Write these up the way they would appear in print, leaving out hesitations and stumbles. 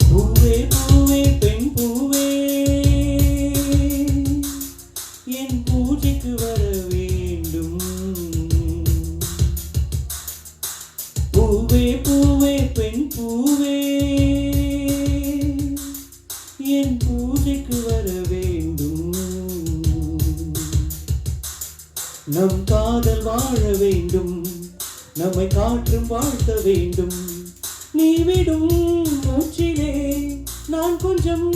பூவே பூவே பெண் பூவே என் பூஜைக்கு வர வேண்டும். நம் காதல் வாழ வேண்டும், நம்மை காற்றும் வாழ்த்த வேண்டும். நீ விடும் மூச்சிலே நான் கொஞ்சம்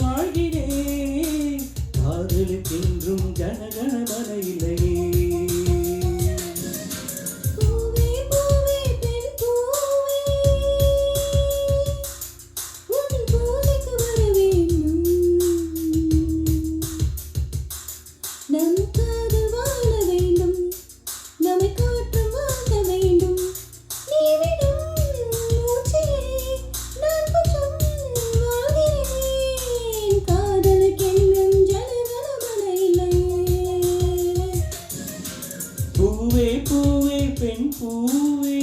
வாழ்கிறேன். காதலுக்கென்றும் ஜனகணமன இல்லையே. பூவே பூவே பெண் பூவே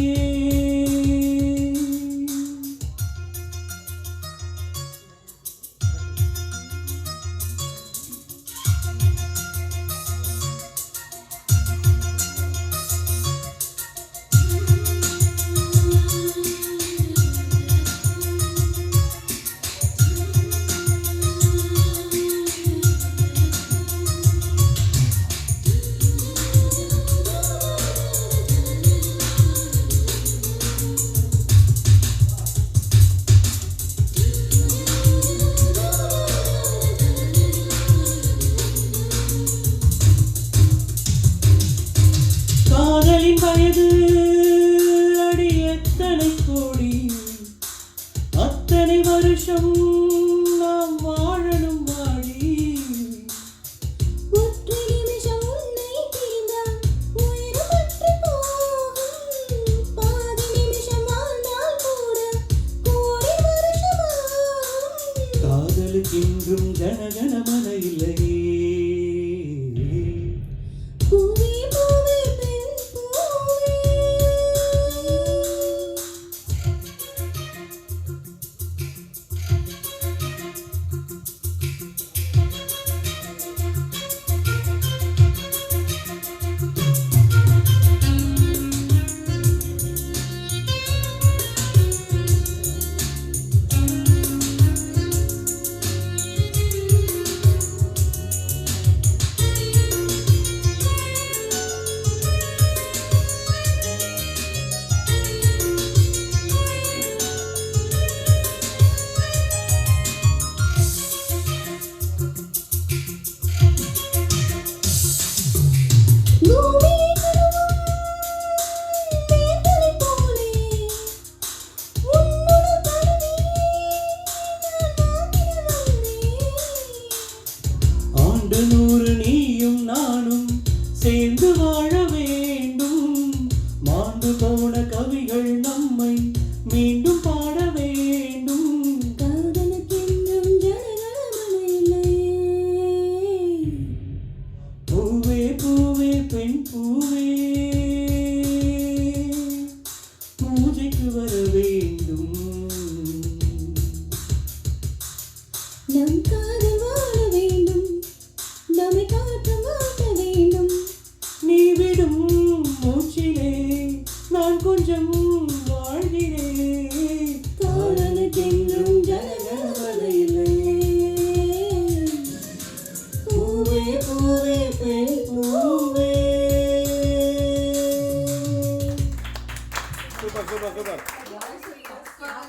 காதலின் வயது அடி எத்தனை கோடி, அத்தனை வருஷம் நாம் வாழணும் வாடி. ஒற்றை நிமிஷம் உன்னை பிரிந்தால் உயிர் பற்றி போகும். பாதி நிமிஷம் வாழ்ந்தால் கூட கோடி வருஷமாகும். காதலுக்கென்றும் ஜனகணமன இல்லையே. ஆண்டு 100 நீயும் நானும் சேர்ந்து வாழ வேண்டும். மாண்டு போன கவிகள் நம்மை மீண்டும் பாட வேண்டும். காதலுக்கென்றும் ஜனகணமன இல்லையே. பூவே பூவே பெண் பூவே பூஜைக்கு வர வேண்டும். நம் காதல் வாழ வேண்டும், நம்மை காற்றும் வாழ்த்த வேண்டும். நீ விடும் மூச்சிலே நான் கொஞ்சம் வாழ்கிறேன். காதலுக்கென்றும் ஜனகணமன இல்லையே. பூவே பூவே பெண் பூவே. Super super super